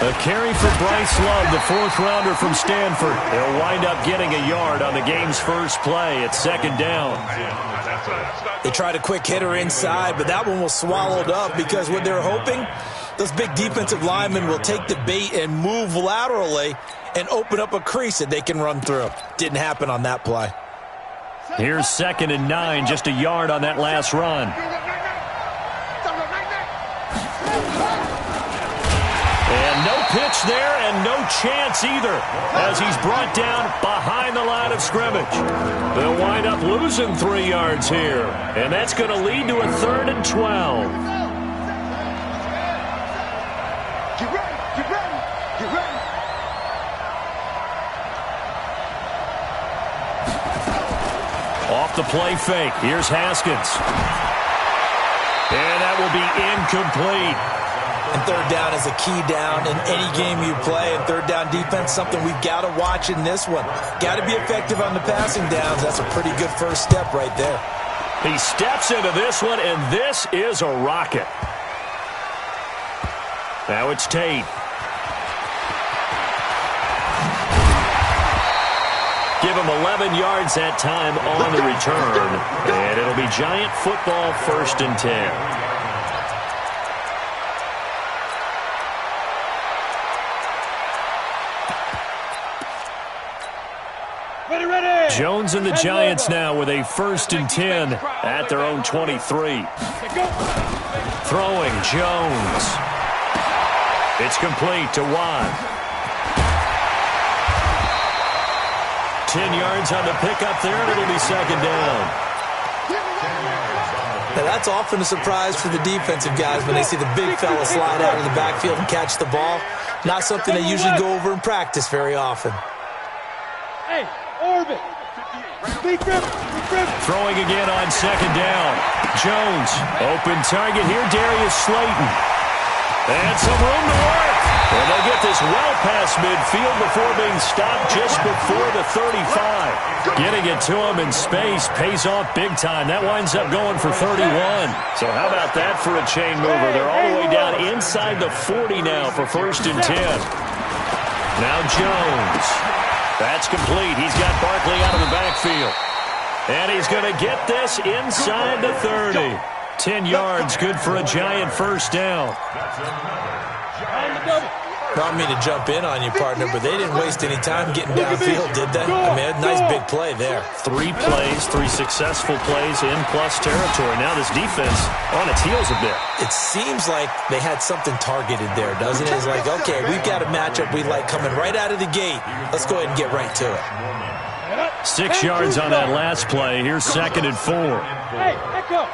A carry for Bryce Love, the fourth-rounder from Stanford. They'll wind up getting a yard on the game's first play at second down. They tried a quick hitter inside, but that one was swallowed up because what they're hoping, those big defensive linemen will take the bait and move laterally and open up a crease that they can run through. Didn't happen on that play. Here's 2nd and 9, just a yard on that last run. And no pitch there and no chance either as he's brought down behind the line of scrimmage. They'll wind up losing 3 yards here, and that's going to lead to a 3rd and 12. Get ready, get ready, get ready. Off the play fake. Here's Haskins. And that will be incomplete. And third down is a key down in any game you play. And third down defense, something we've got to watch in this one. Got to be effective on the passing downs. That's a pretty good first step right there. He steps into this one, and this is a rocket. Now it's Tate. Give him 11 yards that time on the return. And it'll be Giant football, 1st and 10. Jones and the Giants now with a 1st and 10 at their own 23. Throwing Jones. It's complete to Watt. 10 yards on the pickup there, and it'll be 2nd down. Now that's often a surprise for the defensive guys when they see the big fella slide out of the backfield and catch the ball. Not something they usually go over in practice very often. Hey, orbit. Throwing again on 2nd down. Jones, open target here, Darius Slayton. And some room to work. And they'll get this well past midfield before being stopped just before the 35. Getting it to him in space pays off big time. That winds up going for 31. So how about that for a chain mover? They're all the way down inside the 40 now for 1st and 10. Now Jones. That's complete. He's got Barkley out of the backfield. And he's going to get this inside the 30. 10 yards, good for a Giant first down. Not me to jump in on you, partner, but they didn't waste any time getting downfield, did they? I mean, a nice big play there. 3 plays, 3 successful plays in plus territory. Now this defense on its heels a bit. It seems like they had something targeted there, doesn't it? It's like, okay, we've got a matchup we like coming right out of the gate. Let's go ahead and get right to it. 6 yards on that last play. Here's 2nd and 4. Hey, echo.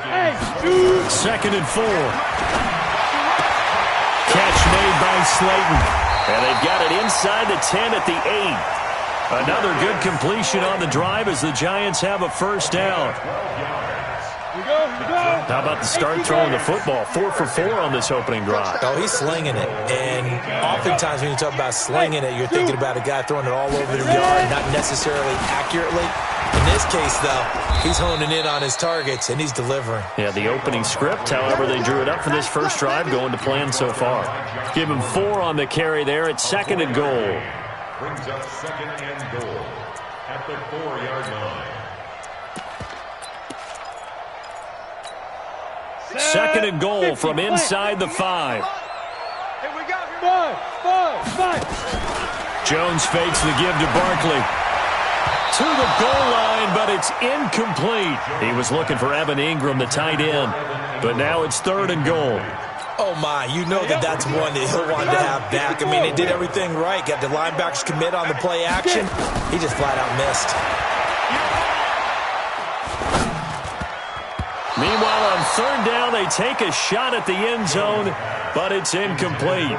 Hey, 2nd and 4. Catch made by Slayton. And they've got it inside the 10 at the 8. Another good completion on the drive as the Giants have a first down. How about the start throwing the football? 4 for 4 on this opening drive. Oh, he's slinging it. And oftentimes when you talk about slinging it, you're thinking about a guy throwing it all over the yard, not necessarily accurately. In this case, though, he's honing in on his targets, and he's delivering. Yeah, the opening script, however, they drew it up for this first drive, going to plan so far. Give him 4 on the carry there at 2nd and goal. Brings up 2nd and goal at the 4-yard line. 2nd and goal from inside the 5. Here we go. 5. Jones fakes the give to Barkley. To the goal line, but it's incomplete. He was looking for Evan Ingram, the tight end. But now it's 3rd and goal. Oh, my. You know that's one that he'll want to have back. I mean, they did everything right. Got the linebackers commit on the play action. He just flat out missed. Meanwhile, on 3rd down, they take a shot at the end zone, but it's incomplete.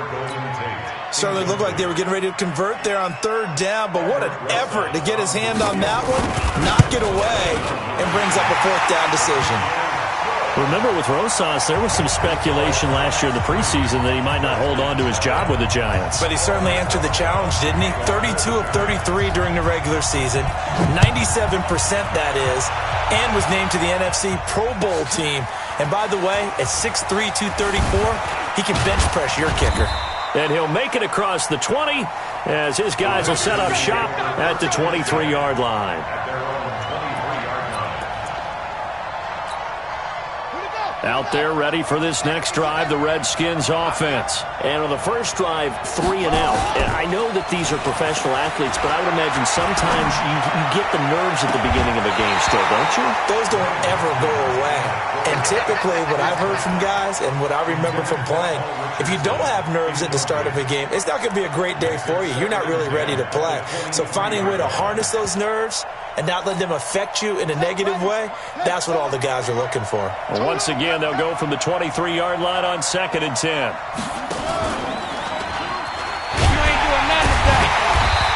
Certainly looked like they were getting ready to convert there on 3rd down, but what an effort to get his hand on that one, knock it away, and brings up a 4th down decision. Remember, with Rosas, there was some speculation last year in the preseason that he might not hold on to his job with the Giants. But he certainly answered the challenge, didn't he? 32 of 33 during the regular season, 97% that is, and was named to the NFC Pro Bowl team. And by the way, at 6'3", 234, he can bench press your kicker. And he'll make it across the 20 as his guys will set up shop at the 23-yard line. Out there ready for this next drive, the Redskins offense. And on the first drive, 3 and out. And I know that these are professional athletes, but I would imagine sometimes you get the nerves at the beginning of a game still, don't you? Those don't ever go away. And typically what I've heard from guys and what I remember from playing, if you don't have nerves at the start of a game, it's not going to be a great day for you. You're not really ready to play. So finding a way to harness those nerves and not let them affect you in a negative way, that's what all the guys are looking for. Well, once again, they'll go from the 23-yard line on 2nd and 10.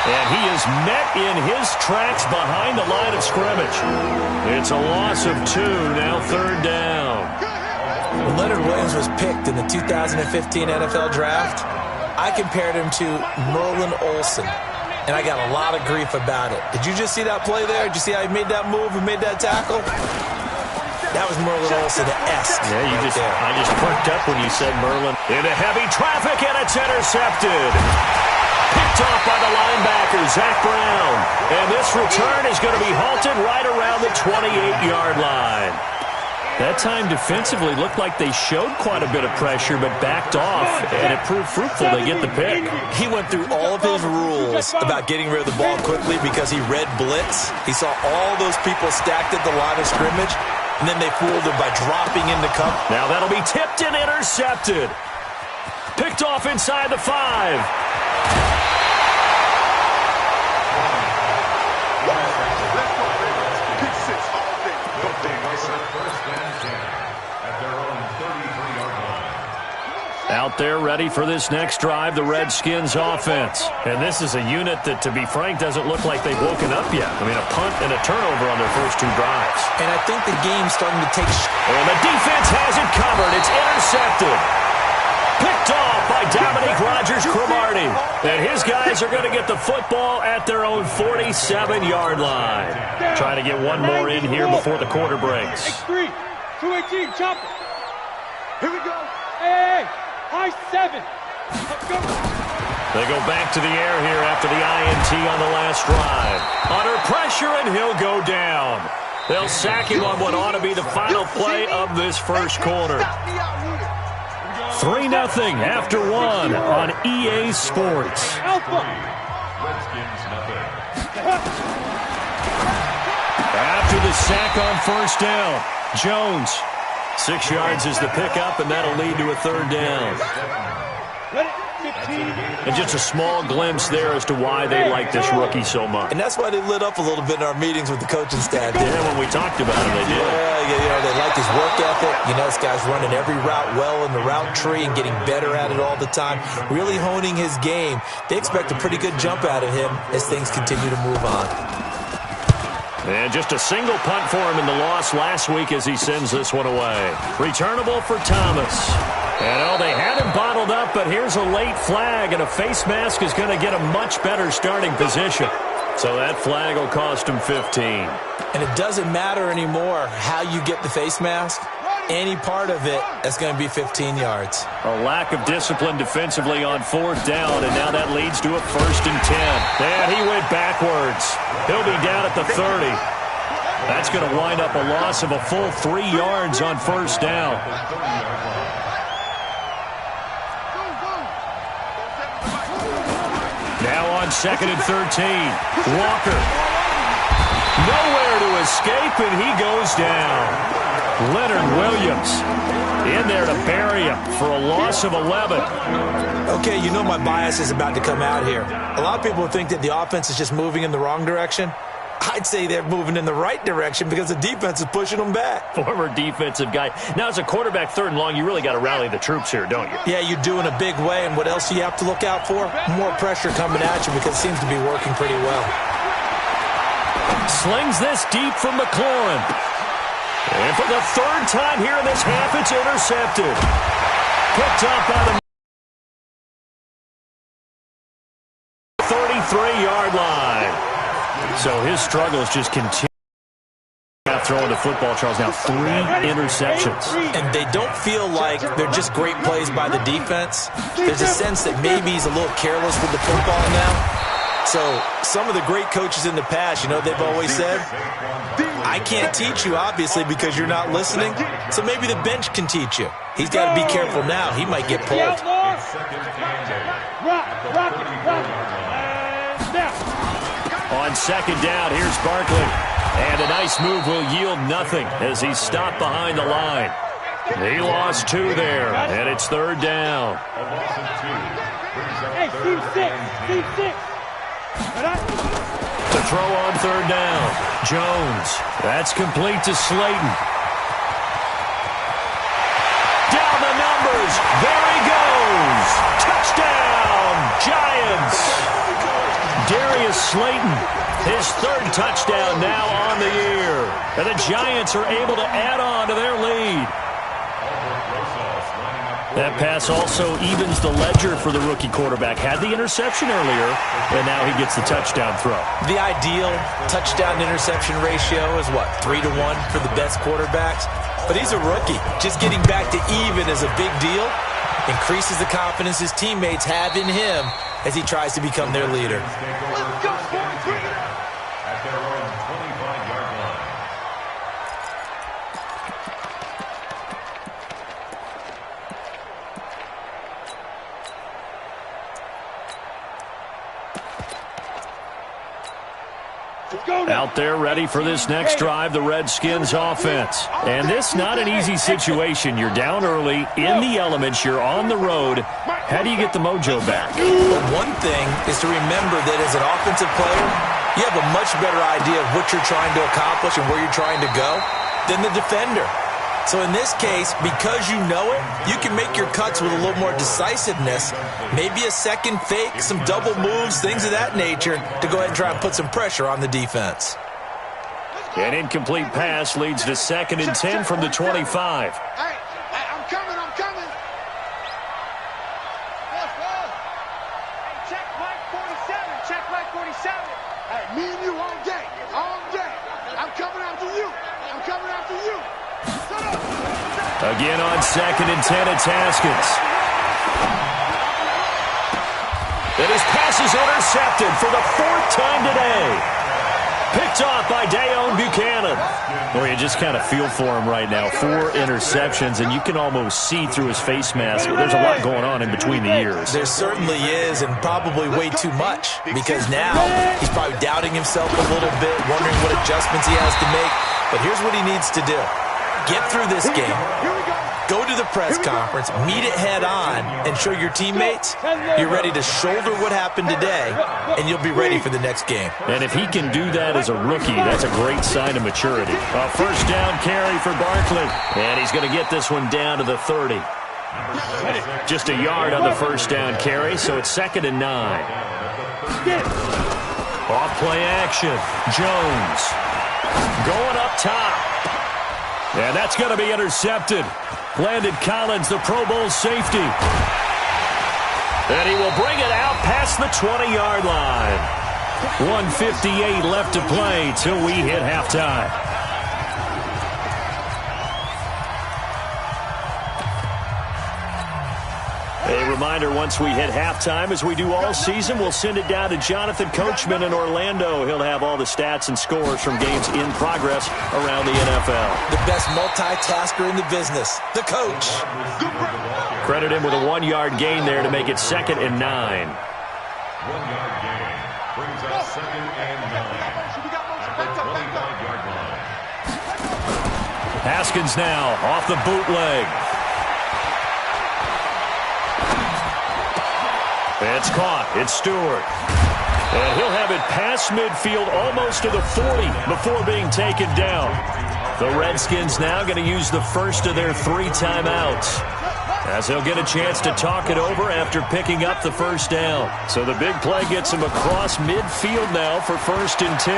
And he is met in his tracks behind the line of scrimmage. It's a loss of 2, now 3rd down. When Leonard Williams was picked in the 2015 NFL Draft, I compared him to Merlin Olsen. And I got a lot of grief about it. Did you just see that play there? Did you see how he made that move and made that tackle? That was Merlin Olsen-esque. Yeah, I just perked up when you said Merlin. Into heavy traffic, and it's intercepted. Picked off by the linebacker, Zach Brown. And this return is going to be halted right around the 28-yard line. That time defensively looked like they showed quite a bit of pressure but backed off, and it proved fruitful. They get the pick. He went through all of his rules about getting rid of the ball quickly because he read blitz. He saw all those people stacked at the line of scrimmage, and then they fooled him by dropping into cover. Now that'll be tipped and intercepted. Picked off inside the 5. Out there ready for this next drive, the Redskins offense. And this is a unit that, to be frank, doesn't look like they've woken up yet. I mean, a punt and a turnover on their first 2 drives. And I think the game's starting to take... And the defense has it covered. It's intercepted. Picked off by Dominique Rodgers-Cromartie. And his guys are going to get the football at their own 47-yard line. Trying to get one more in here before the quarter breaks. X3, 218, chop it. Here we go. Hey, high 7. Let's go. They go back to the air here after the INT on the last drive. Under pressure, and he'll go down. They'll sack him on what ought to be the final play of this first quarter. 3-0 after 1 on EA Sports. After the sack on first down, Jones. 6 yards is the pickup, and that'll lead to a 3rd down. And just a small glimpse there as to why they like this rookie so much. And that's why they lit up a little bit in our meetings with the coaching staff. Yeah, when we talked about it, they did. Yeah, they like his work ethic. You know, this guy's running every route well in the route tree and getting better at it all the time, really honing his game. They expect a pretty good jump out of him as things continue to move on. And just a single punt for him in the loss last week as he sends this one away. Returnable for Thomas. And they had him bottled up, but here's a late flag, and a face mask is going to get a much better starting position. So that flag will cost him 15. And it doesn't matter anymore how you get the face mask. Any part of it is going to be 15 yards. A lack of discipline defensively on 4th down, and now that leads to a 1st and 10. And he went backwards. He'll be down at the 30. That's going to wind up a loss of a full 3 yards on 1st down. Now on 2nd and 13. Walker. Nowhere to escape, and he goes down. Leonard Williams in there to bury him for a loss of 11. Okay, you know my bias is about to come out here. A lot of people think that the offense is just moving in the wrong direction. I'd say they're moving in the right direction because the defense is pushing them back. Former defensive guy. Now, as a quarterback 3rd and long, you really got to rally the troops here, don't you? Yeah, you do in a big way, and what else do you have to look out for? More pressure coming at you because it seems to be working pretty well. Slings this deep from McLaurin. And for the 3rd time here in this half, it's intercepted. Picked up by the 33-yard line. So his struggles just continue throwing the football, Charles. Now 3 interceptions. And they don't feel like they're just great plays by the defense. There's a sense that maybe he's a little careless with the football now. So some of the great coaches in the past, you know, they've always said, I can't teach you, obviously, because you're not listening. So maybe the bench can teach you. He's got to be careful now. He might get pulled. On second down, here's Barkley. And a nice move will yield nothing as he's stopped behind the line. He lost 2 there, and it's third down. Hey, Steve 6. To throw on third down, Jones. That's complete to Slayton. Down the numbers. There he goes. Touchdown, Giants. Darius Slayton, his 3rd touchdown now on the year. And the Giants are able to add on to their lead. That pass also evens the ledger for the rookie quarterback. Had the interception earlier, and now he gets the touchdown throw. The ideal touchdown-interception ratio is, what, 3-1 for the best quarterbacks? But he's a rookie. Just getting back to even is a big deal. Increases the confidence his teammates have in him as he tries to become their leader. Let's go, boys. Bring it up. At their own 25-yard line. Out there ready for this next drive, the Redskins offense. And this not an easy situation. You're down early, in the elements, you're on the road. How do you get the mojo back? Well, one thing is to remember that as an offensive player, you have a much better idea of what you're trying to accomplish and where you're trying to go than the defender. So in this case, because you know it, you can make your cuts with a little more decisiveness, maybe a second fake, some double moves, things of that nature, to go ahead and try and put some pressure on the defense. An incomplete pass leads to 2nd and 10 from the 25. Hey, I'm coming. Check Mike 47. Hey, me and you all day. I'm coming after you. Again on 2nd and 10, it's Haskins. And his pass is intercepted for the 4th time today. Picked off by Dayon Buchanan. Boy, you just kind of feel for him right now. 4 interceptions, and you can almost see through his face mask. There's a lot going on in between the ears. There certainly is, and probably way too much, because now he's probably doubting himself a little bit, wondering what adjustments he has to make. But here's what he needs to do. Get through this game, go to the press conference, meet it head on, and show your teammates you're ready to shoulder what happened today, and you'll be ready for the next game. And if he can do that as a rookie, that's a great sign of maturity. A first down carry for Barkley, and he's going to get this one down to the 30. Just a yard on the first down carry, so it's 2nd and 9. Off play action, Jones going up top. And that's going to be intercepted. Landon Collins, the Pro Bowl safety. And he will bring it out past the 20-yard line. 1:58 left to play till we hit halftime. A reminder, once we hit halftime, as we do all season, we'll send it down to Jonathan Coachman in Orlando. He'll have all the stats and scores from games in progress around the NFL. The best multitasker in the business, the coach. Credit him with a 1-yard gain there to make it 2nd and 9. 1-yard gain brings us 2nd and 9 at the 25-yard line. Haskins now off the bootleg. It's caught. It's Stewart. And he'll have it past midfield almost to the 40 before being taken down. The Redskins now going to use the first of their 3 timeouts, as they'll get a chance to talk it over after picking up the first down. So the big play gets him across midfield now for 1st and 10.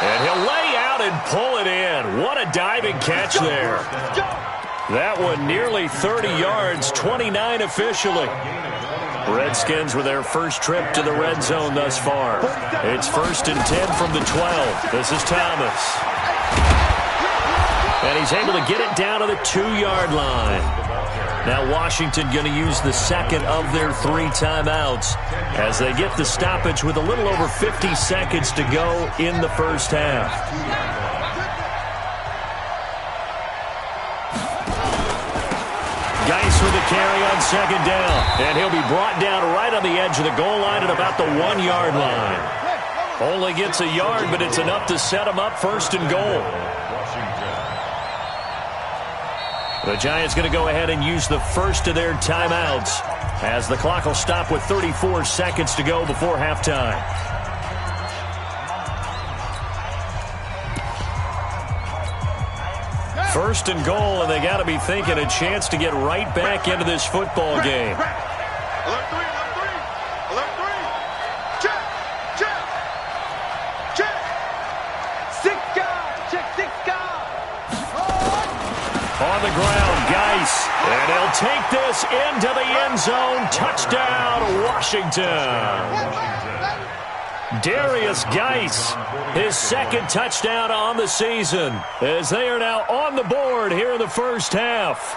And he'll lay out and pull it in. What a diving catch there. That one nearly 30 yards, 29 officially. Redskins with their first trip to the red zone thus far. It's 1st and 10 from the 12. This is Thomas. And he's able to get it down to the 2-yard line. Now Washington going to use the second of their 3 timeouts as they get the stoppage with a little over 50 seconds to go in the first half. Geis with the carry on 2nd down. And he'll be brought down right on the edge of the goal line at about the 1-yard line. Only gets a yard, but it's enough to set him up 1st and goal. The Giants going to go ahead and use the first of their timeouts as the clock will stop with 34 seconds to go before halftime. First and goal, and they got to be thinking a chance to get right back into this football game. Alert 3, alert 3, alert 3. Check, check, check. 6 guys, check 6 guys. On the ground, Geis, and he'll take this into the end zone. Touchdown, Washington. Darius Geis, his 2nd touchdown on the season, as they are now on the board here in the first half.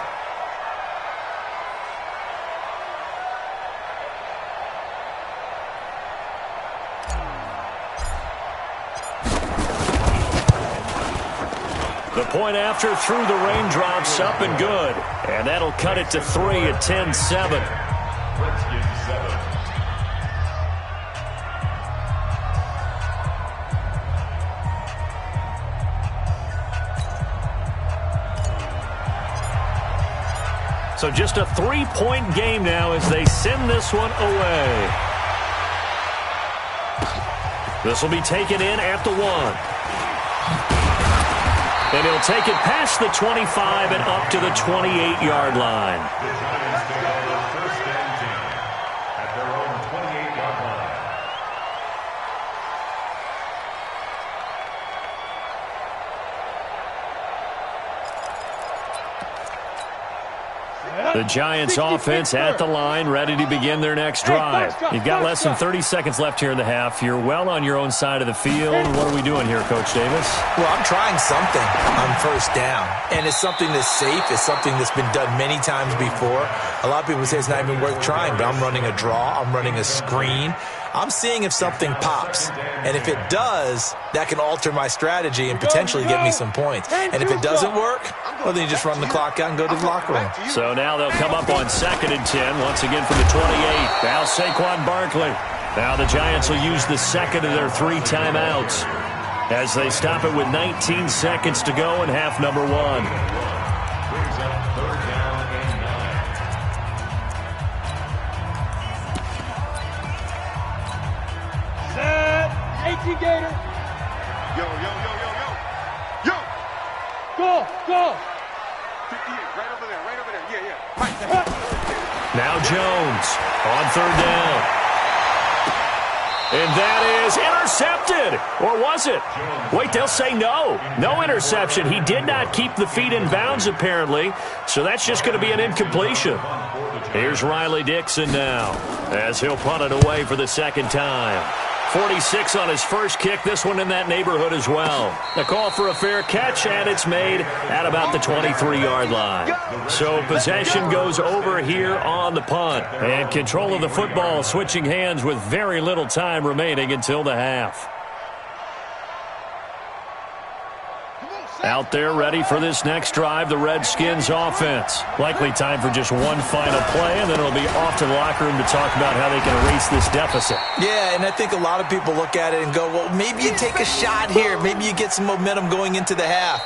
The point after through the raindrops, up and good. And that'll cut it to 3 at 10-7. Redskins 7. So just a 3-point game now as they send this one away. This will be taken in at the 1. And he'll take it past the 25 and up to the 28-yard line. The Giants take over 1st and 10 at their own 28-yard line. The Giants offense at the line, ready to begin their next drive. You've got less than 30 seconds left here in the half. You're well on your own side of the field. What are we doing here, Coach Davis? Well, I'm trying something on 1st down, and it's something that's safe. It's something that's been done many times before. A lot of people say it's not even worth trying, but I'm running a draw. I'm running a screen. I'm seeing if something pops, and if it does, that can alter my strategy and potentially get me some points. And if it doesn't work, well, then you just run the clock out and go to the locker room. So now they'll come up on 2nd and 10, once again from the 28. Now Saquon Barkley. Now the Giants will use the 2nd of their 3 timeouts as they stop it with 19 seconds to go in half number 1. Brings up 3rd down and 9. Set. 18 Gator. Yo, yo, yo, yo, yo. Yo. Go, go. 58, right over there, yeah, yeah. Right. Now Jones on 3rd down. And that is intercepted. Or was it? Wait, they'll say no. No interception. He did not keep the feet in bounds, apparently. So that's just going to be an incompletion. Here's Riley Dixon now as he'll punt it away for the 2nd time. 46 on his first kick. This one in that neighborhood as well. The call for a fair catch, and it's made at about the 23-yard line. So possession goes over here on the punt. And control of the football switching hands with very little time remaining until the half. Out there ready for this next drive, the Redskins offense. Likely time for just one final play, and then it'll be off to the locker room to talk about how they can erase this deficit. Yeah, and I think a lot of people look at it and go, well, maybe you take a shot here. Maybe you get some momentum going into the half.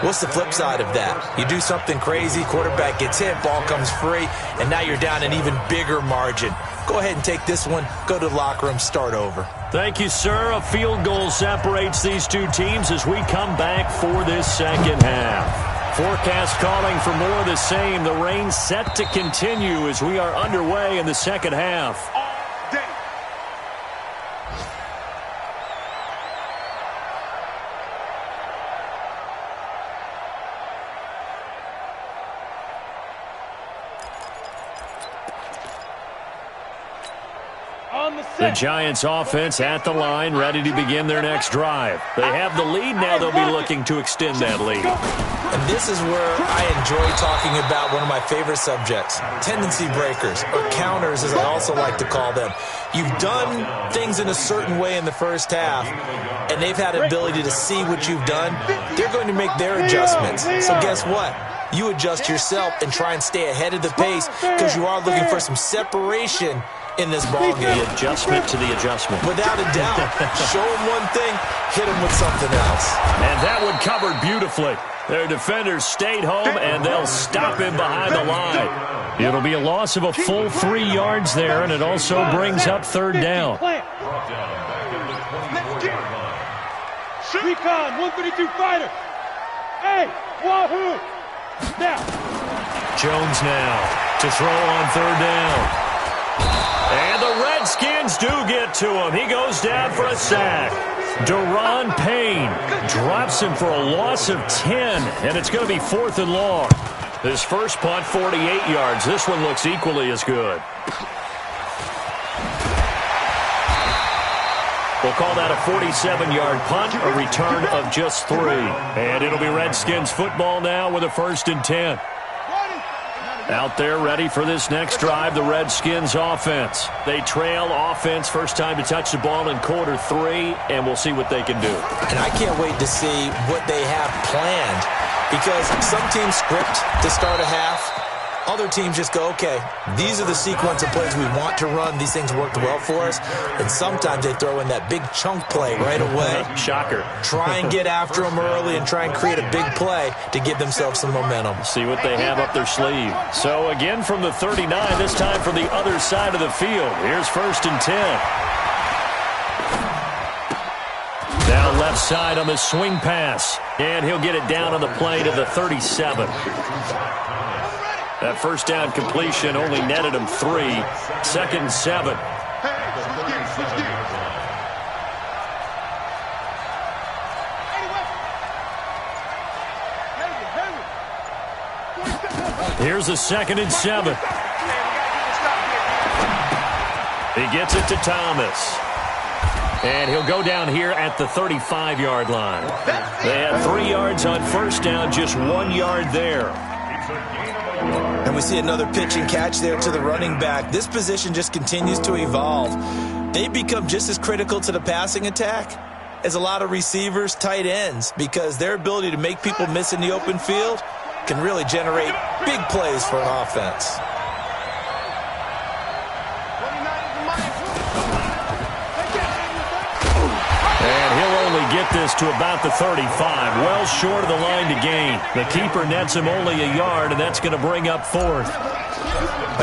What's the flip side of that? You do something crazy, quarterback gets hit, ball comes free, and now you're down an even bigger margin. Go ahead and take this one, go to the locker room, start over. Thank you, sir. A field goal separates these two teams as we come back for this 2nd half. Forecast calling for more of the same. The rain set to continue as we are underway in the 2nd half. on the The set. Giants offense at the line, ready to begin their next drive. They have the lead now. They'll be looking to extend that lead. And this is where I enjoy talking about one of my favorite subjects, tendency breakers, or counters as I also like to call them. You've done things in a certain way in the first half, and they've had an ability to see what you've done. They're going to make their adjustments. So guess what? You adjust yourself and try and stay ahead of the pace because you are looking for some separation in this ball game. The adjustment to the adjustment. Without a doubt. Show them one thing, hit them with something else. And that one covered beautifully. Their defenders stayed home, and they'll stop him behind the line. It'll be a loss of a full 3 yards there, and it also brings up third down. Recon, 132 fighter. Hey, wahoo! Now. Jones now to throw on third down. And the Redskins do get to him. He goes down for a sack. Deron Payne drops him for a loss of 10, and it's going to be 4th and long. His first punt, 48 yards. This one looks equally as good. We'll call that a 47-yard punt, a return of just 3. And it'll be Redskins football now with a 1st and 10. Out there ready for this next drive, the Redskins offense. They trail offense, first time to touch the ball in quarter 3, and we'll see what they can do. And I can't wait to see what they have planned, because some teams script to start a half. Other teams just go, okay, these are the sequence of plays we want to run. These things worked well for us. And sometimes they throw in that big chunk play right away. Shocker. Try and get after them early and try and create a big play to give themselves some momentum. See what they have up their sleeve. So again from the 39, this time from the other side of the field. Here's 1st and 10. Now left side on the swing pass. And he'll get it down on the play to the 37. That first down completion only netted him 3. 2nd and 7. Here's a 2nd and 7. He gets it to Thomas. And he'll go down here at the 35-yard line. They had 3 yards on first down, just 1 yard there. And we see another pitch and catch there to the running back. This position just continues to evolve. They become just as critical to the passing attack as a lot of receivers, tight ends, because their ability to make people miss in the open field can really generate big plays for an offense. And he'll only get this to about the 35, well short of the line to gain. The keeper nets him only a yard, and that's going to bring up 4th.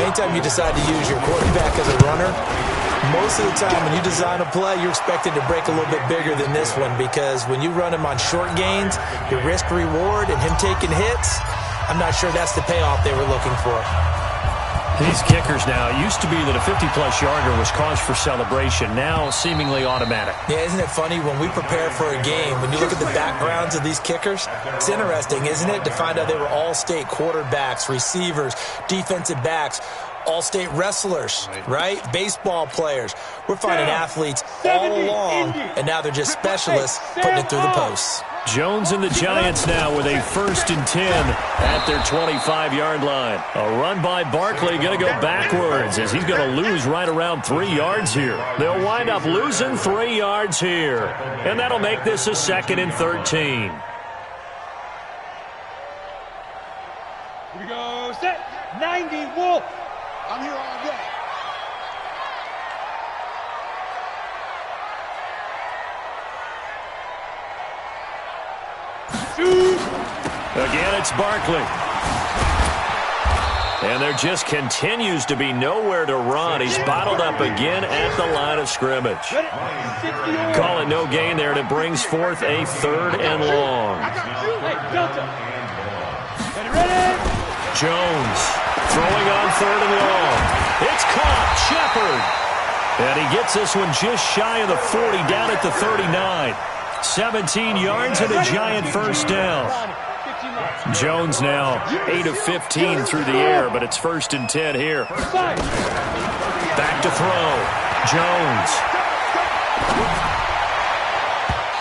Anytime you decide to use your quarterback as a runner, most of the time when you design a play, you're expected to break a little bit bigger than this one, because when you run him on short gains, your risk-reward and him taking hits, I'm not sure that's the payoff they were looking for. These kickers now, it used to be that a 50-plus yarder was cause for celebration, now seemingly automatic. Yeah, isn't it funny when we prepare for a game, when you look at the backgrounds of these kickers, it's interesting, isn't it, to find out they were all-state quarterbacks, receivers, defensive backs, all-state wrestlers, right? Baseball players. We're finding athletes all along, and now they're just specialists putting it through the posts. Jones and the Giants now with a 1st and 10 at their 25-yard line. A run by Barkley, going to go backwards as he's going to lose right around 3 yards here. They'll wind up losing 3 yards here, and that'll make this a 2nd and 13. Here we go, set, 90, Wolf. I'm here all day. Again, it's Barkley. And there just continues to be nowhere to run. He's bottled up again at the line of scrimmage. Call it no gain there, and it brings forth a 3rd and long. Jones throwing on 3rd and long. It's caught. Shepard. And he gets this one just shy of the 40, down at the 39. 17 yards and a Giant first down. Jones now 8 of 15 through the air, but it's 1st and 10 here. Back to throw. Jones.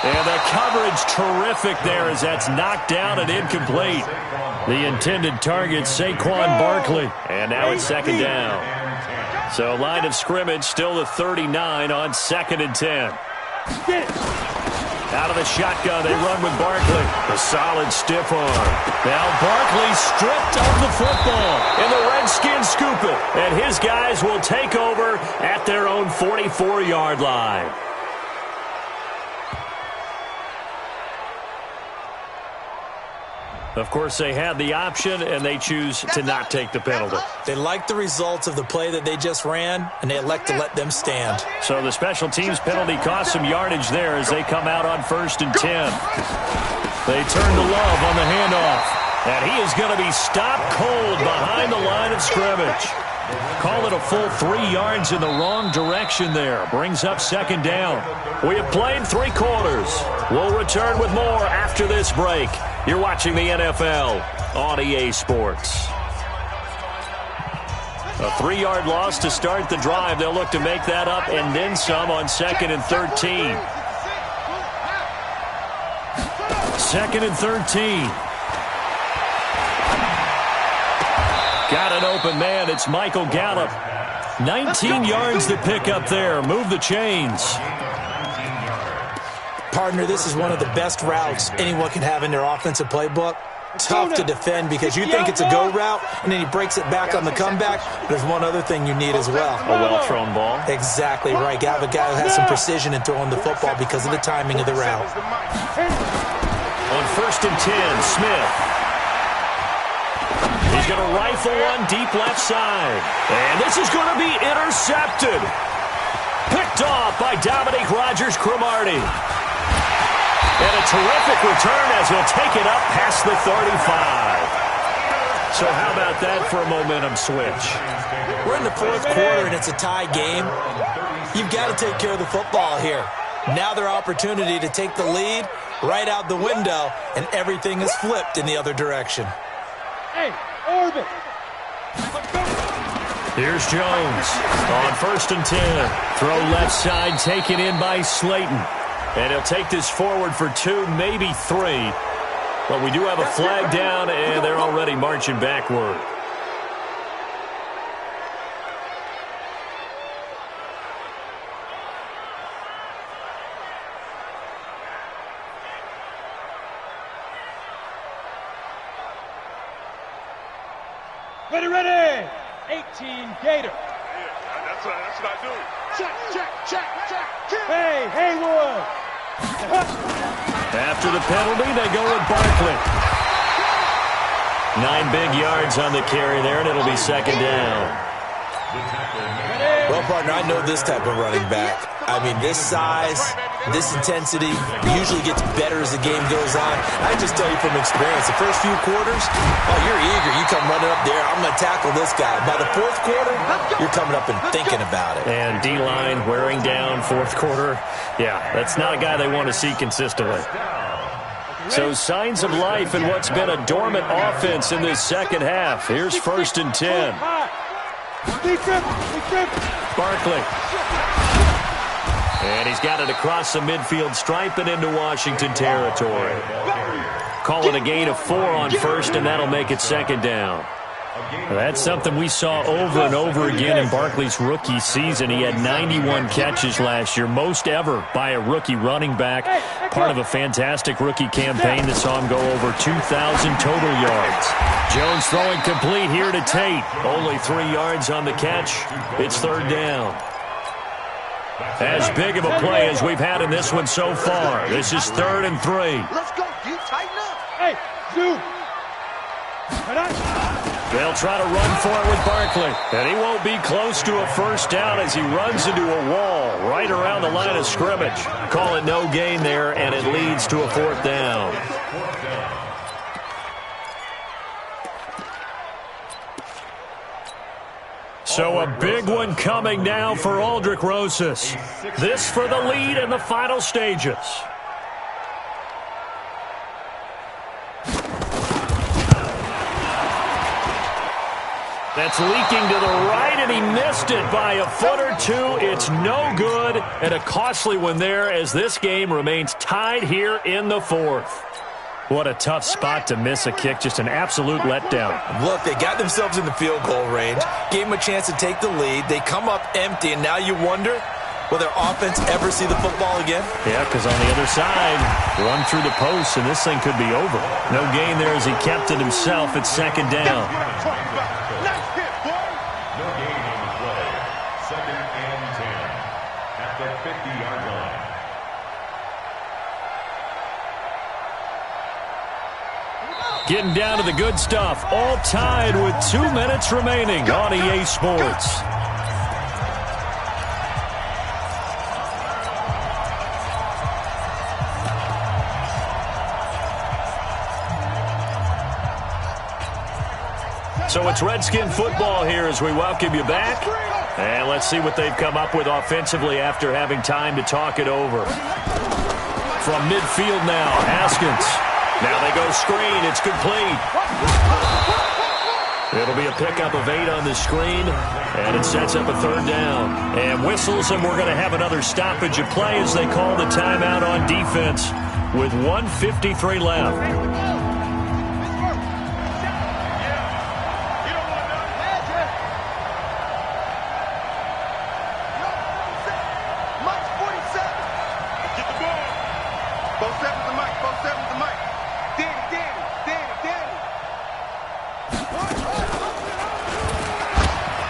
And the coverage terrific there as that's knocked down and incomplete. The intended target, Saquon Barkley. And now it's second down. So line of scrimmage still the 39 on 2nd and 10. Out of the shotgun, they run with Barkley. A solid stiff arm. Now Barkley stripped of the football. And the Redskins scoop it. And his guys will take over at their own 44-yard line. Of course, they had the option, and they choose to not take the penalty. They like the results of the play that they just ran, and they elect to let them stand. So the special teams penalty cost some yardage there as they come out on 1st and 10. They turn to Love on the handoff. And he is going to be stopped cold behind the line of scrimmage. Call it a full 3 yards in the wrong direction there. Brings up second down. We have played 3 quarters. We'll return with more after this break. You're watching the NFL on EA Sports. A 3-yard loss to start the drive. They'll look to make that up and then some on 2nd and 13. 2nd and 13. Got an open man. It's Michael Gallup. 19 yards to pick up there. Move the chains. Partner, this is one of the best routes anyone can have in their offensive playbook. Tough to defend because you think it's a go route, and then he breaks it back on the comeback. There's one other thing you need as well. A well-thrown ball. Exactly right. You have a guy who has some precision in throwing the football because of the timing of the route. On 1st and 10, Smith. He's going to rifle one deep left side. And this is going to be intercepted. Picked off by Dominique Rodgers-Cromartie. And a terrific return as he'll take it up past the 35. So how about that for a momentum switch? We're in the 4th quarter and it's a tie game. You've got to take care of the football here. Now their opportunity to take the lead right out the window, and everything is flipped in the other direction. Hey, orbit. Here's Jones on 1st and 10. Throw left side taken in by Slayton. And he'll take this forward for 2, maybe 3. But we do have a flag down, and they're already marching backward. Ready, ready. 18 Gator. That's what I do. Check. Hey, Haywood. After the penalty, they go with Barkley. 9 big yards on the carry there, and it'll be second down. Well, partner, I know this type of running back. I mean, this size, this intensity usually gets better as the game goes on. I just tell you from experience, the first few quarters, oh, you're eager. You come running up there, I'm going to tackle this guy. By the 4th quarter, you're coming up and thinking about it. And D-line wearing down 4th quarter. Yeah, that's not a guy they want to see consistently. So signs of life in what's been a dormant offense in this second half. Here's 1st and 10. Barkley. And he's got it across the midfield stripe and into Washington territory. Call it a gain of 4 on 1st, and that'll make it second down. That's something we saw over and over again in Barkley's rookie season. He had 91 catches last year, most ever by a rookie running back. Part of a fantastic rookie campaign that saw him go over 2,000 total yards. Jones throwing complete here to Tate. Only 3 yards on the catch. It's 3rd down. As big of a play as we've had in this one so far. This is 3rd and 3. Let's go. You tighten up. Hey, zoom. They'll try to run for it with Barkley. And he won't be close to a first down as he runs into a wall right around the line of scrimmage. Call it no gain there, and it leads to a 4th down. So a big one coming now for Aldrick Rosas. This for the lead in the final stages. That's leaking to the right, and he missed it by a foot or two. It's no good, and a costly one there as this game remains tied here in the fourth. What a tough spot to miss a kick. Just an absolute letdown. Look, they got themselves in the field goal range, gave them a chance to take the lead. They come up empty, and now you wonder, will their offense ever see the football again? Yeah, because on the other side, run through the post, and this thing could be over. No gain there as he kept it himself at second down. No gain on the play. 2nd and 10 at the 50-yard line. Getting down to the good stuff. All tied with 2 minutes remaining on EA Sports. So it's Redskin football here as we welcome you back. And let's see what they've come up with offensively after having time to talk it over. From midfield now, Haskins. Now they go screen. It's complete. It'll be a pickup of 8 on the screen, and it sets up a 3rd down. And whistles, and we're going to have another stoppage of play as they call the timeout on defense with 1:53 left.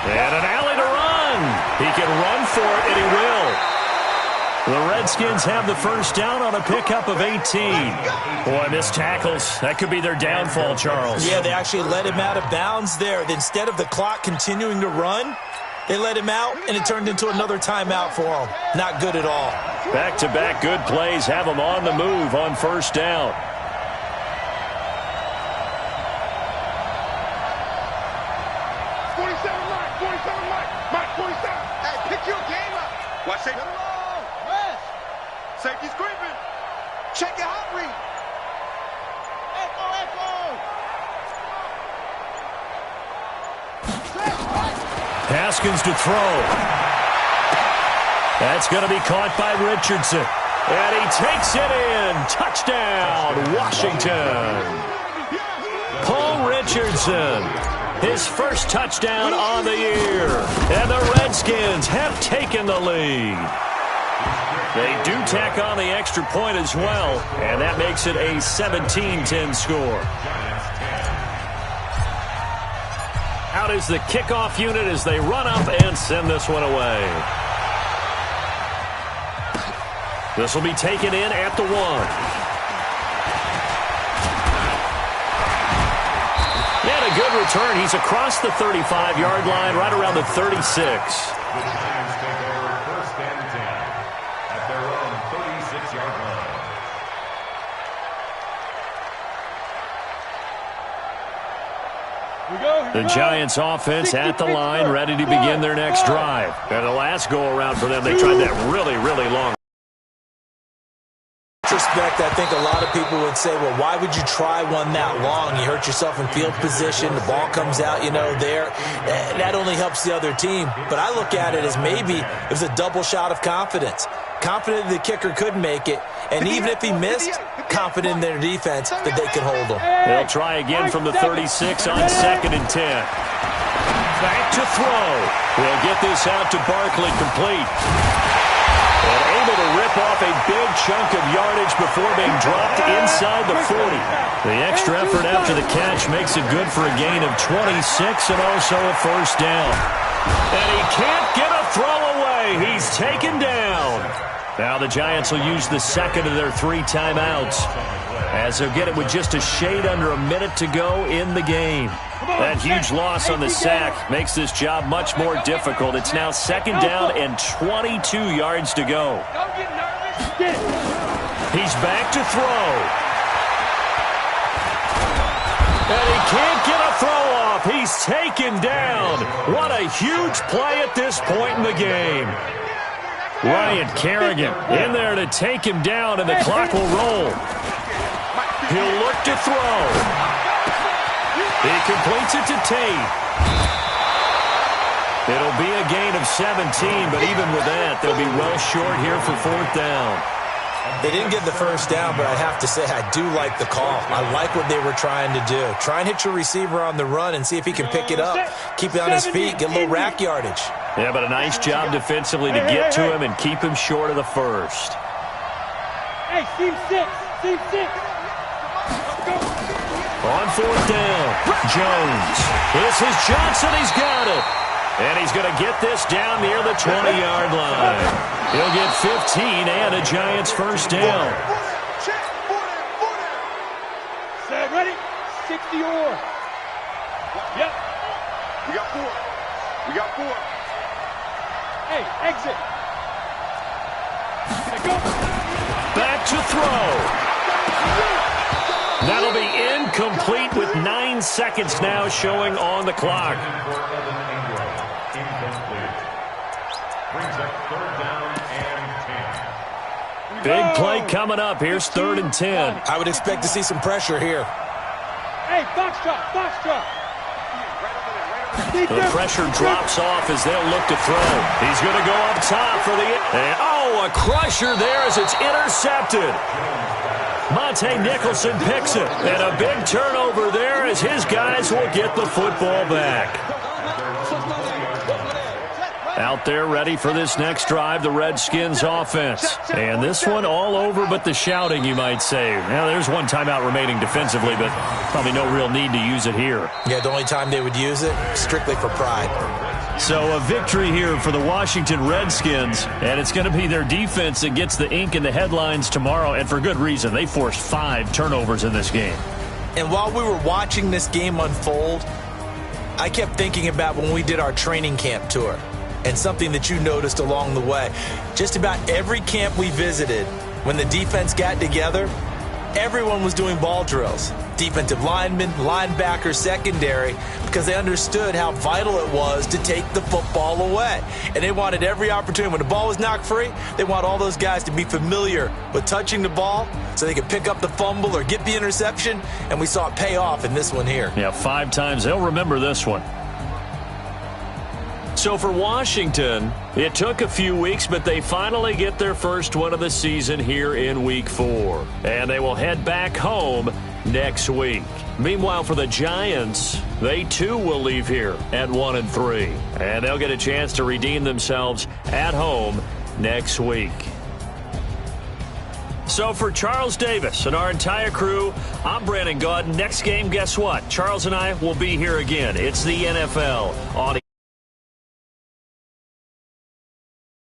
And an alley to run. He can run for it, and he will. The Redskins have the 1st down on a pickup of 18. Boy, missed tackles. That could be their downfall, Charles. Yeah, they actually let him out of bounds there. Instead of the clock continuing to run, they let him out, and it turned into another timeout for him. Not good at all. Back-to-back good plays have him on the move on 1st down. Watch it. Safety's creeping. Check your hot read. Haskins to throw. That's going to be caught by Richardson. And he takes it in. Touchdown, Washington. Paul Richardson. His 1st touchdown on the year. And the Redskins have taken the lead. They do tack on the extra point as well, and that makes it a 17-10 score. Out is the kickoff unit as they run up and send this one away. This will be taken in at the 1. And a good return. He's across the 35-yard line, right around the 36. The Giants take over 1st and 10 at their own 36-yard line. The Giants offense at the line, ready to begin their next drive. And the last go-around for them, they tried that really, really long. Retrospect, I think a lot of people would say, well, why would you try one that long? You hurt yourself in field position. The ball comes out, there. That only helps the other team. But I look at it as maybe it was a double shot of confidence. Confident the kicker could make it. And even if he missed, confident in their defense that they could hold him. They'll try again from the 36 on 2nd and 10. Back to throw. We'll get this out to Barkley, complete. And able to rip off a big chunk of yardage before being dropped inside the 40. The extra effort after the catch makes it good for a gain of 26 and also a 1st down. And he can't get a throw away. He's taken down. Now the Giants will use the 2nd of their 3 timeouts as they'll get it with just a shade under a minute to go in the game. That huge loss on the sack makes this job much more difficult. It's now 2nd down and 22 yards to go. He's back to throw. And he can't get a throw off. He's taken down. What a huge play at this point in the game. Ryan Kerrigan in there to take him down, and the clock will roll. He'll look to throw. He completes it to Tate. It'll be a gain of 17, but even with that, they'll be well short here for 4th down. They didn't get the first down, but I have to say I do like the call. I like what they were trying to do. Try and hit your receiver on the run and see if he can pick it up. Keep it on his feet, get a little rack yardage. Yeah, but a nice job defensively to get to him and keep him short of the first. Hey, team 6. Team 6. Go. On 4th down, Jones. This is Johnson. He's got it. And he's going to get this down near the 20-yard line. He'll get 15 and a Giants first down. Set, ready? 60 or. Yep. We got 4. We got 4. Hey, exit. Go. Back to throw. That'll be incomplete with 9 seconds now showing on the clock. Big play coming up. Here's 3rd and 10. I would expect to see some pressure here. Hey, box drop, box drop. The pressure drops off as they'll look to throw. He's going to go up top for the... And, oh, a crusher there as it's intercepted. Monte Nicholson picks it. And a big turnover there as his guys will get the football back. Out there ready for this next drive, the Redskins offense. And this one all over but the shouting, you might say. Now, there's one timeout remaining defensively, but probably no real need to use it here. Yeah, the only time they would use it, strictly for pride. So a victory here for the Washington Redskins, and it's going to be their defense that gets the ink in the headlines tomorrow, and for good reason. They forced 5 turnovers in this game. And while we were watching this game unfold, I kept thinking about when we did our training camp tour. And something that you noticed along the way. Just about every camp we visited, when the defense got together, everyone was doing ball drills. Defensive linemen, linebackers, secondary, because they understood how vital it was to take the football away. And they wanted every opportunity. When the ball was knocked free, they want all those guys to be familiar with touching the ball so they could pick up the fumble or get the interception. And we saw it pay off in this one here. Yeah, 5 times. They'll remember this one. So for Washington, it took a few weeks, but they finally get their first one of the season here in Week 4. And they will head back home next week. Meanwhile, for the Giants, they too will leave here at 1-3. And they'll get a chance to redeem themselves at home next week. So for Charles Davis and our entire crew, I'm Brandon Gaudin. Next game, guess what? Charles and I will be here again. It's the NFL on